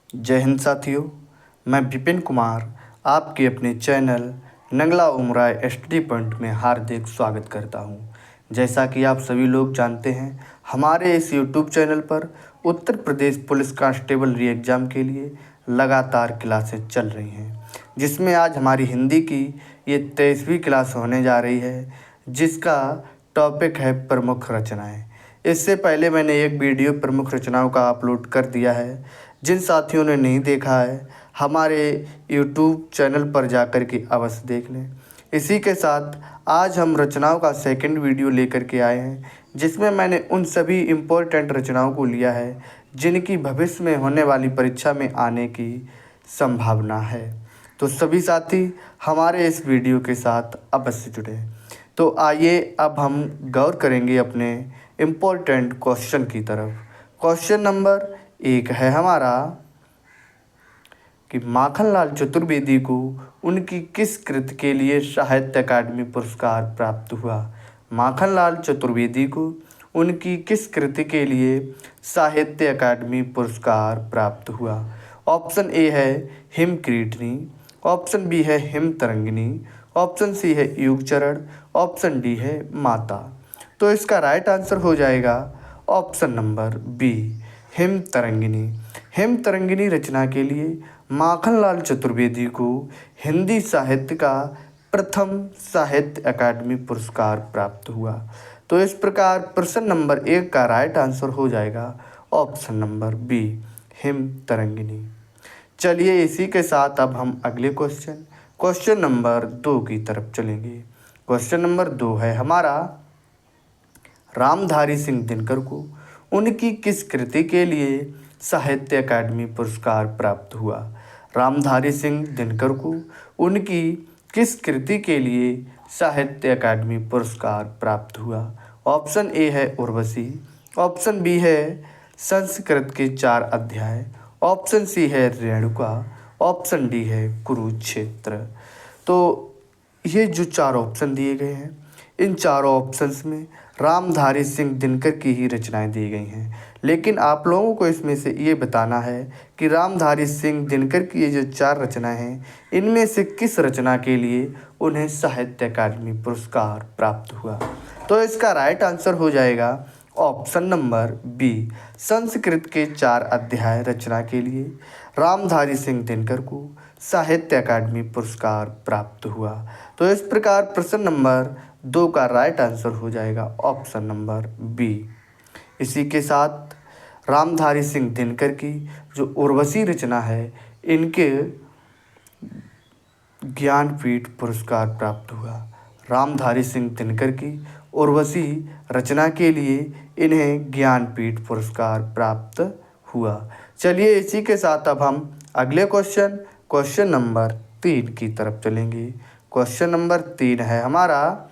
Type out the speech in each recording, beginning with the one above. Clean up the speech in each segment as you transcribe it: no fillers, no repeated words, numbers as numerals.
जय हिंद साथियों, मैं विपिन कुमार आपके अपने चैनल नंगला उमराय स्टडी पॉइंट में हार्दिक स्वागत करता हूं। जैसा कि आप सभी लोग जानते हैं, हमारे इस यूट्यूब चैनल पर उत्तर प्रदेश पुलिस कांस्टेबल री एग्ज़ाम के लिए लगातार क्लासेस चल रही हैं, जिसमें आज हमारी हिंदी की ये 23वीं क्लास होने जा रही है, जिसका टॉपिक है प्रमुख रचनाएं। इससे पहले मैंने एक वीडियो प्रमुख रचनाओं का अपलोड कर दिया है। जिन साथियों ने नहीं देखा है, हमारे यूट्यूब चैनल पर जाकर के अवश्य देख लें। इसी के साथ आज हम रचनाओं का सेकंड वीडियो लेकर के आए हैं, जिसमें मैंने उन सभी इम्पोर्टेंट रचनाओं को लिया है जिनकी भविष्य में होने वाली परीक्षा में आने की संभावना है। तो सभी साथी हमारे इस वीडियो के साथ अवश्य जुड़ें। तो आइए अब हम गौर करेंगे अपने इम्पोर्टेंट क्वेश्चन की तरफ। क्वेश्चन नंबर 1 है हमारा कि माखनलाल चतुर्वेदी को उनकी किस कृति के लिए साहित्य अकादमी पुरस्कार प्राप्त हुआ। माखनलाल चतुर्वेदी को उनकी किस कृति के लिए साहित्य अकादमी पुरस्कार प्राप्त हुआ। ऑप्शन ए है हिमक्रीटनी, ऑप्शन बी है हिमतरंगिनी, ऑप्शन सी है युगचरण, ऑप्शन डी है माता। तो इसका राइट आंसर हो जाएगा ऑप्शन नंबर बी, हिमतरंगिनी। हिमतरंगिनी रचना के लिए माखनलाल चतुर्वेदी को हिंदी साहित्य का प्रथम साहित्य अकादमी पुरस्कार प्राप्त हुआ। तो इस प्रकार प्रश्न नंबर 1 का राइट आंसर हो जाएगा ऑप्शन नंबर बी, हिमतरंगिनी। चलिए इसी के साथ अब हम अगले क्वेश्चन नंबर 2 की तरफ चलेंगे। क्वेश्चन नंबर 2 है हमारा, रामधारी सिंह दिनकर को उनकी किस कृति के लिए साहित्य अकादमी पुरस्कार प्राप्त हुआ। रामधारी सिंह दिनकर को उनकी किस कृति के लिए साहित्य अकादमी पुरस्कार प्राप्त हुआ। ऑप्शन ए है उर्वशी, ऑप्शन बी है संस्कृत के 4 अध्याय, ऑप्शन सी है रेणुका, ऑप्शन डी है कुरुक्षेत्र। तो ये जो 4 ऑप्शन दिए गए हैं, इन चारों ऑप्शंस में रामधारी सिंह दिनकर की ही रचनाएं दी गई हैं, लेकिन आप लोगों को इसमें से ये बताना है कि रामधारी सिंह दिनकर की ये जो 4 रचनाएं हैं, इनमें से किस रचना के लिए उन्हें साहित्य अकादमी पुरस्कार प्राप्त हुआ। तो इसका राइट आंसर हो जाएगा ऑप्शन नंबर बी, संस्कृत के 4 अध्याय रचना के लिए रामधारी सिंह दिनकर को साहित्य अकादमी पुरस्कार प्राप्त हुआ। तो इस प्रकार प्रश्न नंबर 2 का राइट आंसर हो जाएगा ऑप्शन नंबर बी। इसी के साथ रामधारी सिंह दिनकर की जो उर्वशी रचना है, इनके ज्ञानपीठ पुरस्कार प्राप्त हुआ। रामधारी सिंह दिनकर की उर्वशी रचना के लिए इन्हें ज्ञानपीठ पुरस्कार प्राप्त हुआ। चलिए इसी के साथ अब हम अगले क्वेश्चन नंबर 3 की तरफ चलेंगे। क्वेश्चन नंबर 3 है हमारा,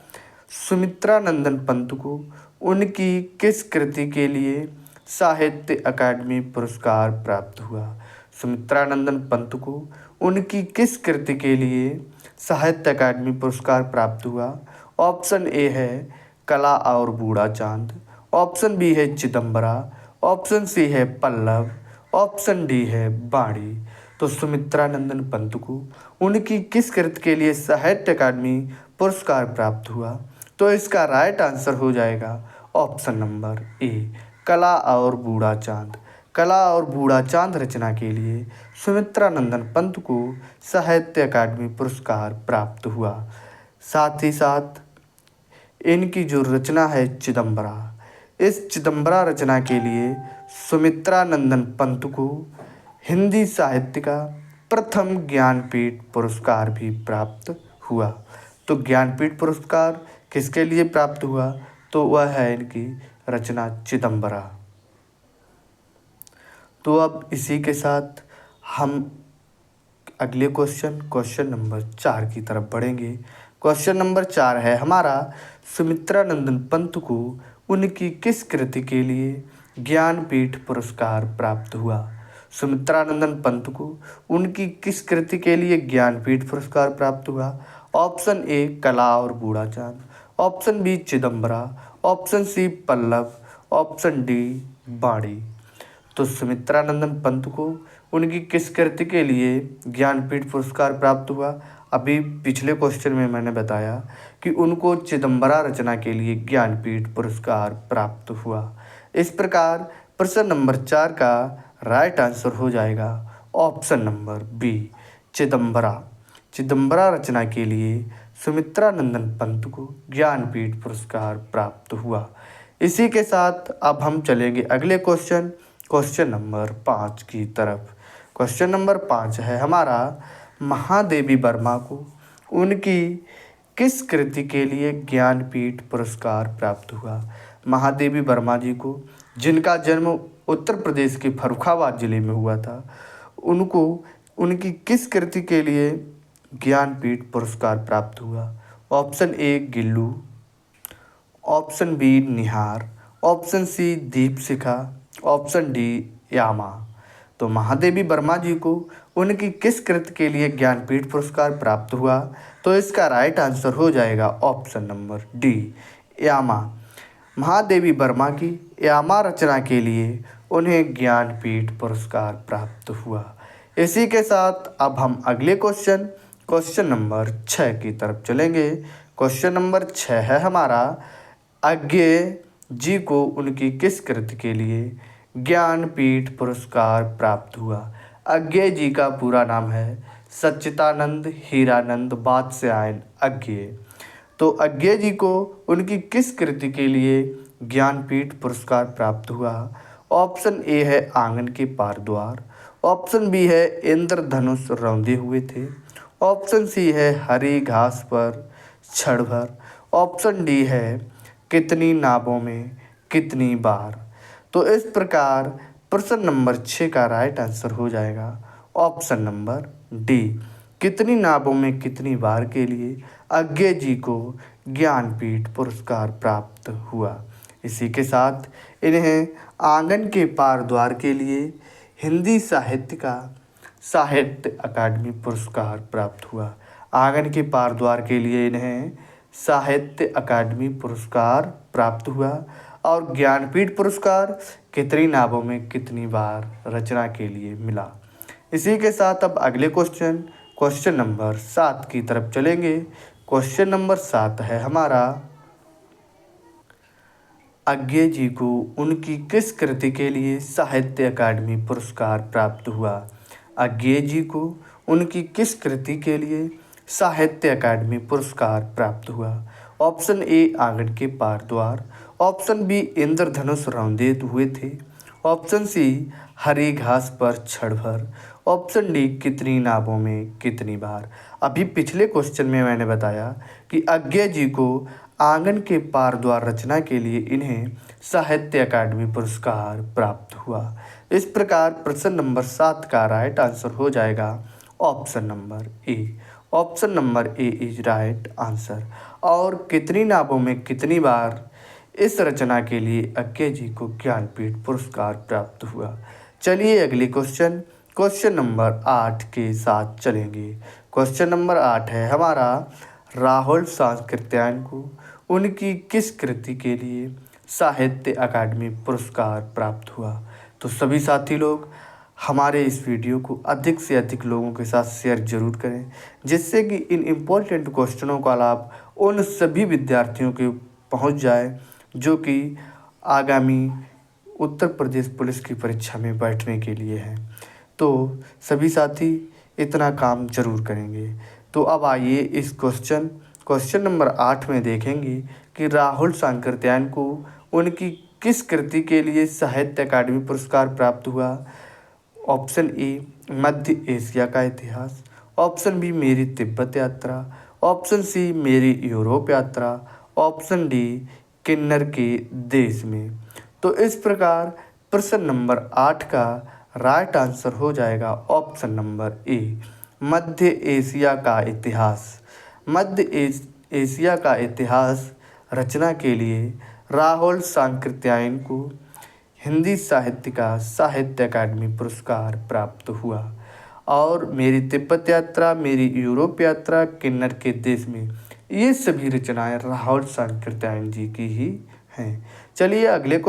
सुमित्रा नंदन पंत को उनकी किस कृति के लिए साहित्य अकादमी पुरस्कार प्राप्त हुआ। सुमित्रा नंदन पंत को उनकी किस कृति के लिए साहित्य अकादमी पुरस्कार प्राप्त हुआ। ऑप्शन ए है कला और बूढ़ा चांद, ऑप्शन बी है चिदम्बरा, ऑप्शन सी है पल्लव, ऑप्शन डी है बाणी। तो सुमित्रा नंदन पंत को उनकी किस कृति के लिए साहित्य अकादमी पुरस्कार प्राप्त हुआ। तो इसका राइट आंसर हो जाएगा ऑप्शन नंबर ए, कला और बूढ़ा चांद। कला और बूढ़ा चांद रचना के लिए सुमित्रा नंदन पंत को साहित्य अकादमी पुरस्कार प्राप्त हुआ। साथ ही साथ इनकी जो रचना है चिदम्बरा, इस चिदम्बरा रचना के लिए सुमित्रा नंदन पंत को हिंदी साहित्य का प्रथम ज्ञानपीठ पुरस्कार भी प्राप्त हुआ। तो ज्ञानपीठ पुरस्कार किसके लिए प्राप्त हुआ, तो वह है इनकी रचना चिदम्बरा। तो अब इसी के साथ हम अगले क्वेश्चन नंबर 4 की तरफ बढ़ेंगे। क्वेश्चन नंबर 4 है हमारा, सुमित्रा नंदन पंत को उनकी किस कृति के लिए ज्ञानपीठ पुरस्कार प्राप्त हुआ। सुमित्रा नंदन पंत को उनकी किस कृति के लिए ज्ञानपीठ पुरस्कार प्राप्त हुआ। ऑप्शन ए कला और बूढ़ा चांद, option B Chidambara, option C Pallav, option D Bani. तो सुमित्रानंदन पंत को उनकी किस कृति के लिए ज्ञानपीठ पुरस्कार प्राप्त हुआ? अभी पिछले क्वेश्चन में मैंने बताया कि उनको चिदम्बरा रचना के लिए ज्ञानपीठ पुरस्कार प्राप्त हुआ। इस प्रकार प्रश्न नंबर 4 का राइट आंसर हो जाएगा option number B, Chidambara. Chidambara रचना के लिए सुमित्रानंदन पंत को ज्ञानपीठ पुरस्कार प्राप्त हुआ। इसी के साथ अब हम चलेंगे अगले क्वेश्चन नंबर 5 की तरफ। क्वेश्चन नंबर 5 है हमारा, महादेवी वर्मा को उनकी किस कृति के लिए ज्ञानपीठ पुरस्कार प्राप्त हुआ? महादेवी वर्मा जी को, जिनका जन्म उत्तर प्रदेश के फर्रुखाबाद जिले में हुआ था, उनको उनकी किस कृति के लिए ज्ञानपीठ पुरस्कार प्राप्त हुआ? Option A Gillu, option B Nihar, option C Deepshikha, option D Yama. तो महादेवी वर्मा जी को उनकी किस कृति के लिए ज्ञानपीठ पुरस्कार प्राप्त हुआ? तो इसका राइट आंसर हो जाएगा ऑप्शन नंबर डी, यामा। महादेवी वर्मा की यामा रचना के लिए उन्हें ज्ञानपीठ पुरस्कार प्राप्त हुआ। इसी के साथ अब हम अगले क्वेश्चन नंबर 6 की तरफ चलेंगे। क्वेश्चन नंबर 6 है हमारा, अज्ञेय जी को उनकी किस कृति के लिए ज्ञानपीठ पुरस्कार प्राप्त हुआ? अज्ञेय जी का पूरा नाम है सच्चिदानंद हीरानंद बादशायन अज्ञेय। तो अज्ञेय जी को उनकी किस कृति के लिए ज्ञानपीठ पुरस्कार प्राप्त हुआ? ऑप्शन ए है आंगन के पार द्वार, ऑप्शन बी है इंद्रधनुष रौंदे हुए थे, ऑप्शन सी है हरी घास पर क्षण भर, ऑप्शन डी है कितनी नावों में कितनी बार। तो इस प्रकार प्रश्न नंबर 6 का राइट आंसर हो जाएगा ऑप्शन नंबर डी, कितनी नावों में कितनी बार के लिए अज्ञेय जी को ज्ञानपीठ पुरस्कार प्राप्त हुआ। इसी के साथ इन्हें आंगन के पार द्वार के लिए हिंदी साहित्य अकादमी पुरस्कार प्राप्त हुआ। आंगन के पार द्वार के लिए इन्हें साहित्य अकादमी पुरस्कार प्राप्त हुआ और ज्ञानपीठ पुरस्कार कितनी नावों में कितनी बार रचना के लिए मिला। इसी के साथ अब अगले क्वेश्चन नंबर 7 की तरफ चलेंगे। क्वेश्चन नंबर 7 है हमारा, अज्ञेय जी को उनकी किस कृति के लिए साहित्य अकादमी पुरस्कार प्राप्त हुआ? अज्ञेय जी को उनकी किस कृति के लिए साहित्य अकादमी पुरस्कार प्राप्त हुआ? ऑप्शन ए आंगन के पार द्वार, ऑप्शन बी इंद्रधनुष रौंदे हुए थे, ऑप्शन सी हरी घास पर क्षण भर, ऑप्शन डी कितनी नावों में कितनी बार। अभी पिछले क्वेश्चन में मैंने बताया कि अज्ञेय जी को आंगन के पार द्वार रचना के लिए इन्हें साहित्य अकादमी पुरस्कार प्राप्त हुआ। इस प्रकार प्रश्न नंबर 7 का राइट आंसर हो जाएगा option number A. Option number A is right answer. और कितनी नावों में कितनी बार इस रचना के लिए अज्ञेय जी को ज्ञानपीठ पुरस्कार प्राप्त हुआ। चलिए अगले क्वेश्चन नंबर 8 के साथ चलेंगे। क्वेश्चन नंबर 8 है हमारा, राहुल सांकृत्यायन को उनकी किस कृति के लिए साहित्य अकादमी पुरस्कार प्राप्त हुआ। तो सभी साथी लोग हमारे इस वीडियो को अधिक से अधिक लोगों के साथ शेयर जरूर करें, जिससे कि इन इम्पोर्टेंट क्वेश्चनों का लाभ उन सभी विद्यार्थियों के पहुंच जाए जो कि आगामी उत्तर प्रदेश पुलिस की परीक्षा में बैठने के लिए हैं। तो सभी साथी इतना काम जरूर करेंगे। तो अब आइए इस क्वेश्चन नंबर 8 में देखेंगे कि राहुल सांकृत्यायन को उनकी किस कृति के लिए साहित्य अकादमी पुरस्कार प्राप्त हुआ। ऑप्शन ए मध्य एशिया का इतिहास, ऑप्शन बी मेरी तिब्बत यात्रा, ऑप्शन सी मेरी यूरोप यात्रा, ऑप्शन डी किन्नर के देश में। तो इस प्रकार प्रश्न नंबर 8 का राइट आंसर हो जाएगा option number A, Madhya Asia का इतिहास। मध्य एशिया का इतिहास रचना के लिए राहुल सांकृत्यायन को हिंदी साहित्य का साहित्य अकादमी पुरस्कार प्राप्त हुआ। और मेरी तिब्बत यात्रा, मेरी यूरोप यात्रा, किन्नर के देश में, ये सभी रचनाएं राहुल सांकृत्यायन जी की ही हैं। चलिए अगले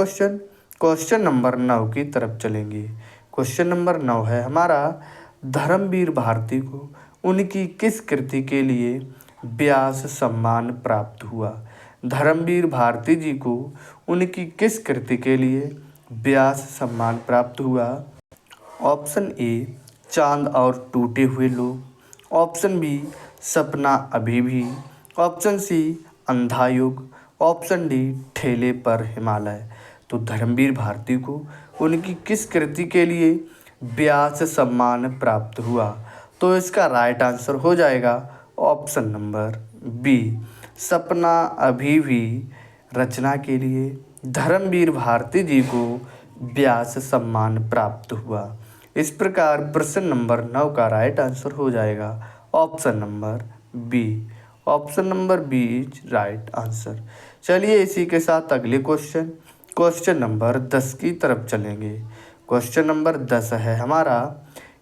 क्वेश्चन नंबर 9 की तरफ चलेंगे। क्वेश्चन नंबर 9 है हमारा, धर्मवीर भारती को उनकी किस कृति के लिए व्यास सम्मान प्राप्त हुआ? धर्मवीर भारती जी को उनकी किस कृति के लिए व्यास सम्मान प्राप्त हुआ? ऑप्शन ए, चांद और टूटे हुए लोग। ऑप्शन बी, सपना अभी भी। ऑप्शन सी, अंधा युग। ऑप्शन डी, ठेले पर हिमालय। तो धर्मवीर भारती को उनकी किस कृति के लिए व्यास सम्मान प्राप्त हुआ? तो इसका राइट आंसर हो जाएगा ऑप्शन नंबर बी, सपना अभी भी रचना के लिए धर्मवीर भारती जी को व्यास सम्मान प्राप्त हुआ। इस प्रकार प्रश्न नंबर 9 का राइट आंसर हो जाएगा option number B. Option number B is right answer. चलिए इसी के साथ अगले क्वेश्चन नंबर 10 की तरफ चलेंगे। क्वेश्चन नंबर 10 है हमारा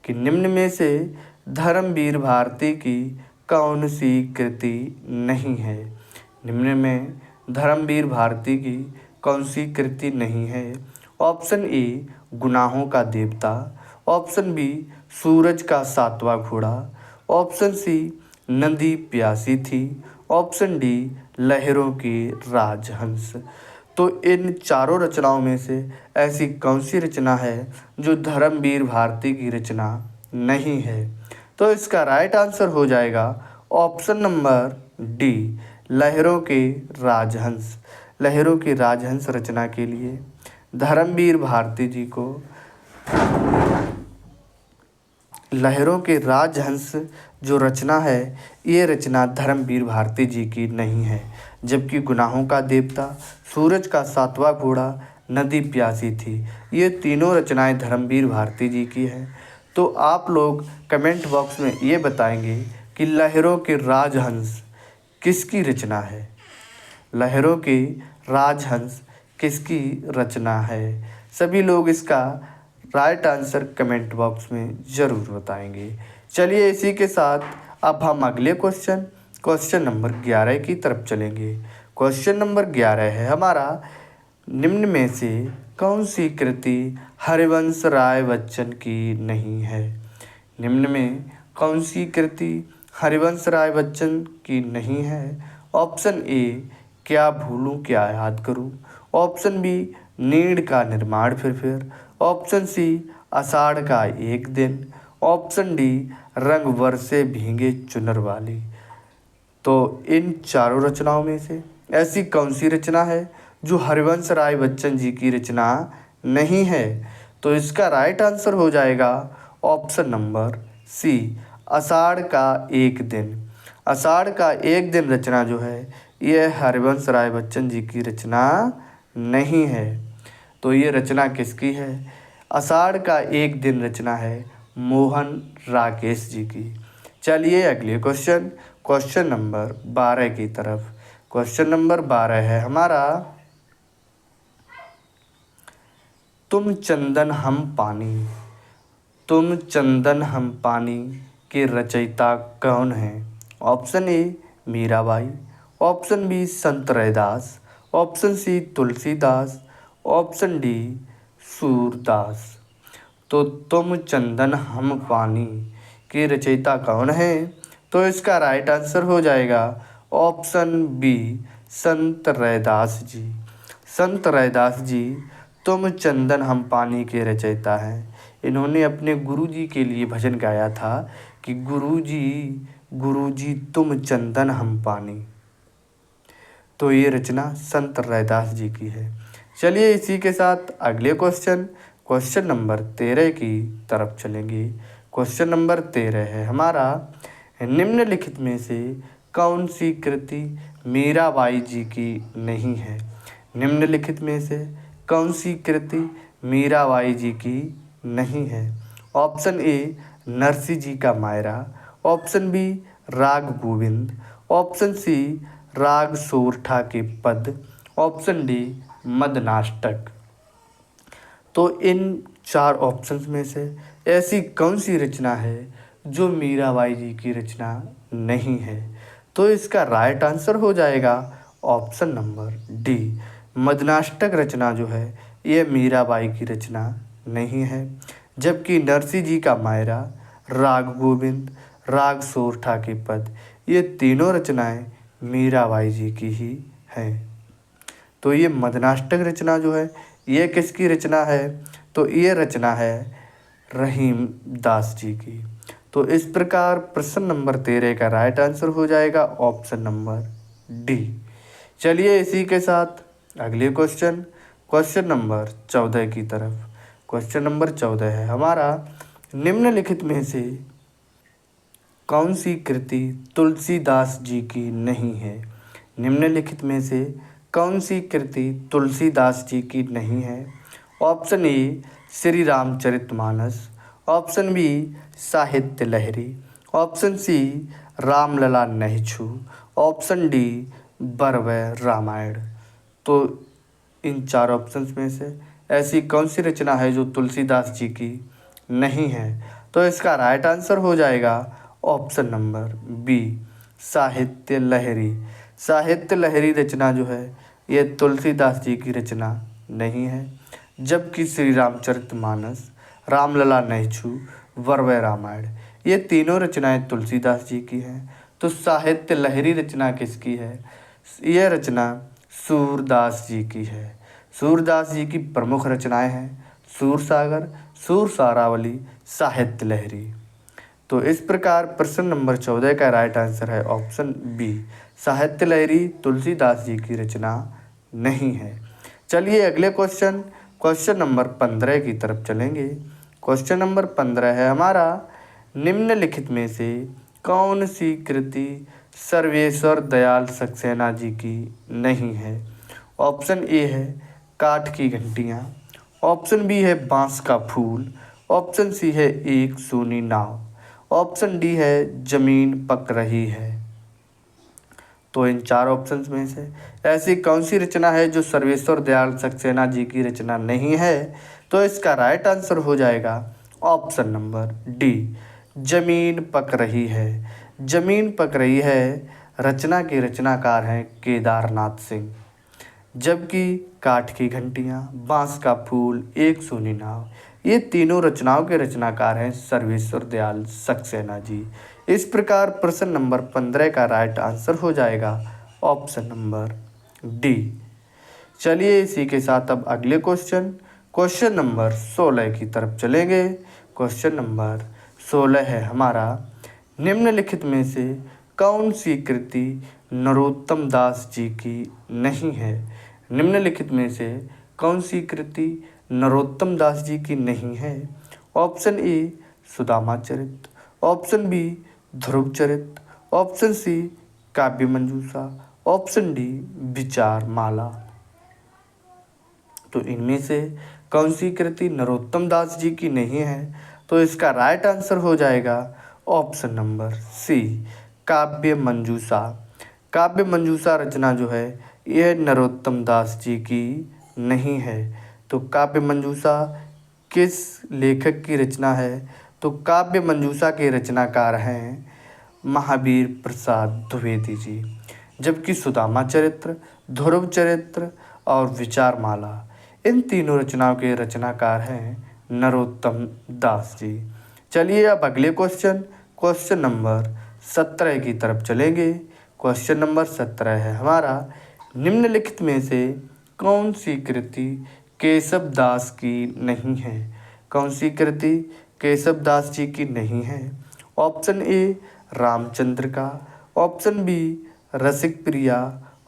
कि निम्न में से धर्मवीर भारती की कौन सी कृति नहीं है? निम्न में धर्मवीर भारती की कौन सी कृति नहीं है? ऑप्शन ए, गुनाहों का देवता। ऑप्शन बी, सूरज का 7वां घोड़ा। ऑप्शन सी, नदी प्यासी थी। ऑप्शन डी, लहरों की राजहंस। तो इन चारों रचनाओं में से ऐसी कौन सी रचना है जो धर्मवीर भारती की रचना नहीं है? तो इसका राइट आंसर हो जाएगा ऑप्शन नंबर डी, लहरों के राजहंस। लहरों के राजहंस रचना के लिए धर्मवीर भारती जी को लहरों के राजहंस जो रचना है, ये रचना धर्मवीर भारती जी की नहीं है। जबकि गुनाहों का देवता, सूरज का 7वां घोड़ा, नदी प्यासी थी, ये तीनों रचनाएं धर्मवीर भारती जी की हैं। तो आप लोग कमेंट बॉक्स में ये बताएंगे कि लहरों के राजहंस किसकी रचना है? लहरों के राजहंस किसकी रचना है? सभी लोग इसका राइट आंसर कमेंट बॉक्स में ज़रूर बताएंगे। चलिए इसी के साथ अब हम अगले क्वेश्चन नंबर 11 की तरफ चलेंगे। क्वेश्चन नंबर 11 है हमारा, निम्न में से कौन सी कृति हरिवंश राय बच्चन की नहीं है? निम्न में कौन सी कृति हरिवंश राय बच्चन की नहीं है? ऑप्शन ए, क्या भूलूं क्या याद करूं। ऑप्शन बी, नीड़ का निर्माण फिर। ऑप्शन सी, आषाढ़ का एक दिन। ऑप्शन डी, रंग बरसे भीगे चुनर वाली। तो इन चारों रचनाओं में से ऐसी कौन सी रचना है जो हरिवंश राय बच्चन जी की रचना नहीं है? तो इसका राइट आंसर हो जाएगा ऑप्शन नंबर सी, आषाढ़ का एक दिन। आषाढ़ का एक दिन रचना जो है, यह हरिवंश राय बच्चन जी की रचना नहीं है। तो ये रचना किसकी है? आषाढ़ का एक दिन रचना है मोहन राकेश जी की। चलिए अगले क्वेश्चन नंबर 12 की तरफ। क्वेश्चन नंबर 12 है हमारा, तुम चंदन हम पानी के रचयिता कौन है? Option A, Mirabai. Option B, Sant Raidas. Option C, Tulsidas. Option D, Surdas. तो तुम चंदन हम पानी के रचयिता कौन है? तो इसका राइट आंसर हो जाएगा ऑप्शन बी, संत रैदास जी। संत रैदास जी तुम चंदन हम पानी के रचयिता हैं। इन्होंने अपने गुरुजी के लिए भजन गाया था कि गुरुजी तुम चंदन हम पानी। तो ये रचना संत रैदास जी की है। चलिए इसी के साथ अगले क्वेश्चन नंबर 13 की तरफ चलेंगे। क्वेश्चन नंबर 13 है हमारा, निम्नलिखित में से कौन सी कृति मीराबाई जी की नहीं है? निम्नलिखित में से कौन सी कृति मीराबाई जी की नहीं है? ऑप्शन ए, नरसी जी का मायरा। ऑप्शन बी, राग गोविंद। ऑप्शन सी, राग सोरठा के पद। Option D, Madanashtak. तो इन चार ऑप्शंस में से ऐसी कौन सी रचना है जो मीराबाई जी की रचना नहीं है? तो इसका राइट आंसर हो जाएगा ऑप्शन नंबर डी, मदनाष्टक रचना जो है यह मीराबाई की रचना नहीं है। जबकि नरसिंह जी का मायरा, राग गोविंद, राग सोरठा के पद, ये तीनों रचनाएं मीराबाई जी की ही हैं। तो ये मदनाष्टक रचना जो है ये किसकी रचना है? तो ये रचना है रहीम दास जी की। तो इस प्रकार प्रश्न नंबर 13 का राइट आंसर हो जाएगा ऑप्शन नंबर डी। चलिए इसी के साथ अगले क्वेश्चन नंबर 14 की तरफ। क्वेश्चन नंबर 14 है हमारा, निम्नलिखित में से कौन सी कृति तुलसीदास जी की नहीं है? निम्नलिखित में से कौन सी कृति तुलसीदास जी की नहीं है? Option A Shri Ramcharitmanas, option B Sahitya Lahari, option C Ramlala Nahachhu, option D Barvai Ramayan. तो इन चार ऑप्शंस में से ऐसी कौन सी रचना है जो तुलसीदास जी की नहीं है? तो इसका राइट आंसर हो जाएगा ऑप्शन नंबर बी साहित्य लहरी। साहित्य लहरी रचना जो है ये तुलसीदास जी की रचना नहीं है। जबकि श्री रामचरितमानस, रामलला नहिछु, बरवै रामायण ये तीनों रचनाएं तुलसीदास जी की हैं। तो साहित्य लहरी रचना किसकी है? यह रचना सूरदास जी की है। सूरदास जी की प्रमुख रचनाएं हैं सूरसागर, सूरसारावली, साहित्य लहरी। तो इस प्रकार प्रश्न नंबर 14 का राइट आंसर है ऑप्शन बी साहित्य लहरी तुलसीदास जी की रचना नहीं है। चलिए अगले क्वेश्चन नंबर 15 की तरफ चलेंगे। क्वेश्चन नंबर 15 है हमारा, निम्नलिखित में से कौन सी कृति सर्वेश्वर दयाल सक्सेना जी की नहीं है? ऑप्शन ए है काठ की घंटियाँ, ऑप्शन बी है बांस का फूल, ऑप्शन सी है एक सूनी नाव, ऑप्शन डी है जमीन पक रही है। तो इन चार ऑप्शंस में से ऐसी कौन सी रचना है जो सर्वेश्वर दयाल सक्सेना जी की रचना नहीं है? तो इसका राइट आंसर हो जाएगा ऑप्शन नंबर डी जमीन पक रही है। जमीन पक रही है रचना के रचनाकार हैं केदारनाथ सिंह। जबकि काठ की घंटियाँ, बांस का फूल, एक सूनी नाव ये तीनों रचनाओं के रचनाकार हैं सर्वेश्वर दयाल सक्सेना जी। इस प्रकार प्रश्न नंबर 15 का राइट आंसर हो जाएगा ऑप्शन नंबर डी। चलिए इसी के साथ अब अगले क्वेश्चन नंबर 16 की तरफ चलेंगे। क्वेश्चन नंबर 16 है हमारा, निम्नलिखित में से कौन सी कृति नरोत्तम दास जी की नहीं है? निम्नलिखित में से कौन सी कृति नरोत्तम दास जी की नहीं है? Option A Sudama Charit, option B Dhruv Charit, option C Kavya Manjusha, option D विचार माला। तो इनमें से कौन सी कृति नरोत्तम दास जी की नहीं है? तो इसका राइट आंसर हो जाएगा ऑप्शन नंबर सी काव्य मंजूषा। काव्य मंजूषा रचना जो है यह नरोत्तम दास जी की नहीं है। तो काव्य मंजूषा किस लेखक की रचना है? तो काव्य मंजूषा के रचनाकार हैं महावीर प्रसाद द्विवेदी जी। जबकि सुदामा चरित्र, ध्रुव चरित्र और विचारमाला इन तीनों रचनाओं के रचनाकार हैं नरोत्तम दास जी। चलिए अब अगले क्वेश्चन नंबर 17 की तरफ चलेंगे। क्वेश्चन नंबर 17 है हमारा, निम्नलिखित में से कौन सी कृति केशव दास की नहीं है? कौन सी कृति केशव दास जी की नहीं है? ऑप्शन ए रामचंद्र का, ऑप्शन बी रसिक प्रिया,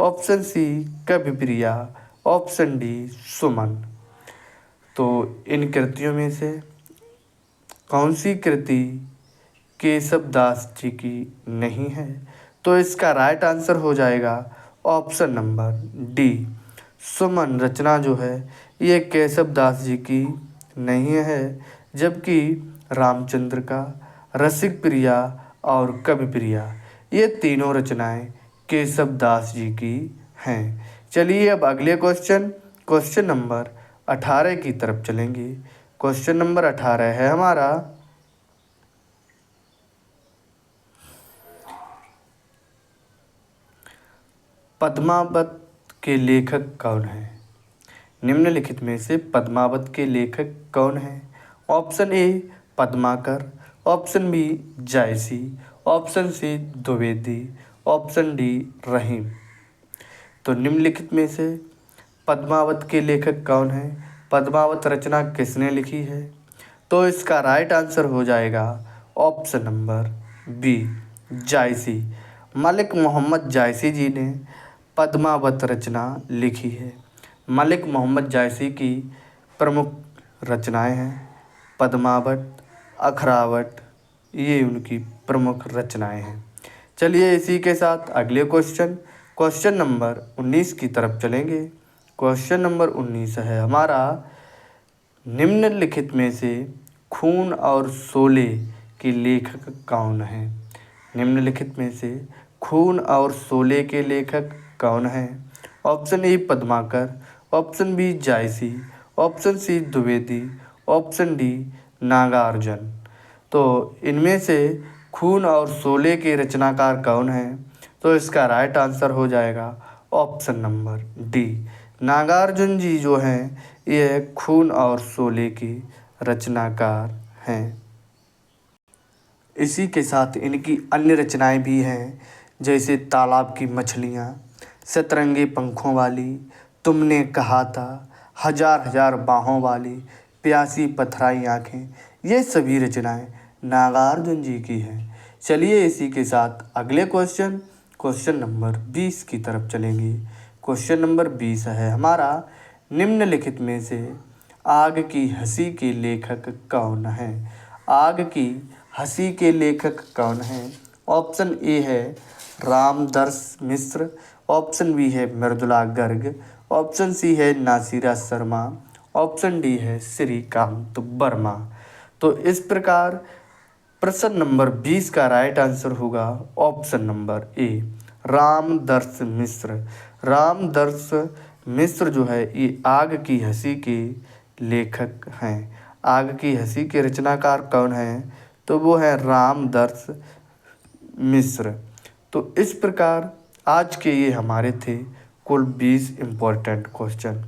ऑप्शन सी कवि प्रिया, ऑप्शन डी सुमन। तो इन कृतियों में से कौन सी कृति केशव दास जी की नहीं है? तो इसका राइट आंसर हो जाएगा ऑप्शन नंबर डी सुमन रचना जो है ये केशव दास जी की नहीं है। जबकि रामचंद्र का, रसिक प्रिया और कवि प्रिया ये तीनों रचनाएं केशव दास जी की हैं। चलिए अब अगले क्वेश्चन नंबर 18 की तरफ चलेंगे। क्वेश्चन नंबर 18 है हमारा, पद्मावत के लेखक कौन हैं? निम्नलिखित में से पद्मावत के लेखक कौन हैं? Option A Padmakar, option B Jayasi, option C Dwivedi, option D Rahim. तो निम्नलिखित में से पद्मावत के लेखक कौन हैं? पद्मावत रचना किसने लिखी है? तो इसका राइट आंसर हो जाएगा ऑप्शन नंबर बी जायसी। मलिक मोहम्मद जायसी जी ने पद्मावत रचना लिखी है। मलिक मोहम्मद जायसी की प्रमुख रचनाएं हैं पद्मावत, अखरावत, ये उनकी प्रमुख रचनाएं हैं। चलिए इसी के साथ अगले क्वेश्चन नंबर 19 की तरफ चलेंगे। क्वेश्चन नंबर 19 है हमारा, निम्नलिखित में से खून और शोले के लेखक कौन हैं? निम्नलिखित में से खून और शोले के लेखक कौन हैं? Option A Padmakar, option B Jayasi, option C Dwivedi, option D Nagarjun. तो इनमें से खून और शोले के रचनाकार कौन हैं? तो इसका राइट आंसर हो जाएगा ऑप्शन नंबर डी नागार्जुन जी जो हैं ये खून और शोले के रचनाकार हैं। इसी के साथ इनकी अन्य रचनाएं भी हैं, जैसे तालाब की मछलियाँ, सतरंगी पंखों वाली, तुमने कहा था, हजार हजार बाहों वाली, प्यासी पथराई आँखें, ये सभी रचनाएं नागार्जुन जी की हैं। चलिए इसी के साथ अगले क्वेश्चन नंबर 20 की तरफ चलेंगे। क्वेश्चन नंबर 20 है हमारा, निम्नलिखित में से आग की हंसी के लेखक कौन है? आग की हंसी के लेखक कौन हैं? ऑप्शन ए है रामदर्श मिश्र, ऑप्शन बी है मृदुला गर्ग, ऑप्शन सी है नासिरा शर्मा, ऑप्शन डी है श्रीकांत वर्मा। तो इस प्रकार प्रश्न नंबर 20 का राइट आंसर होगा ऑप्शन नंबर ए रामदर्श मिश्र। रामदर्श मिश्र जो है ये आग की हंसी के लेखक हैं। आग की हंसी के रचनाकार कौन हैं? तो वो है रामदर्श मिश्र। तो इस प्रकार आज के ये हमारे थे कुल 20 इम्पोर्टेंट क्वेश्चन।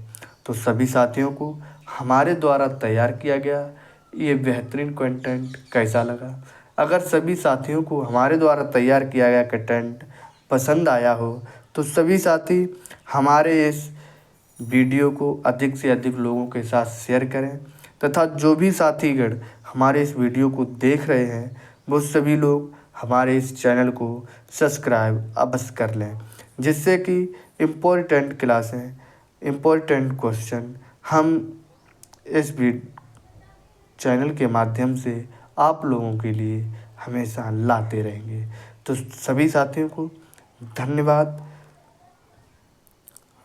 तो सभी साथियों को हमारे द्वारा तैयार किया गया ये बेहतरीन कंटेंट कैसा लगा? अगर सभी साथियों को हमारे द्वारा तैयार किया गया कंटेंट पसंद आया हो तो सभी साथी हमारे इस वीडियो को अधिक से अधिक लोगों के साथ शेयर करें, तथा जो भी साथीगण हमारे इस वीडियो को देख रहे हैं वो सभी लोग हमारे इस चैनल को सब्सक्राइब अवश्य कर लें, जिससे कि इम्पोर्टेंट क्लासें, इम्पोर्टेंट क्वेश्चन हम इस चैनल के माध्यम से आप लोगों के लिए हमेशा लाते रहेंगे। तो सभी साथियों को धन्यवाद।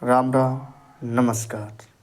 राम राम, नमस्कार।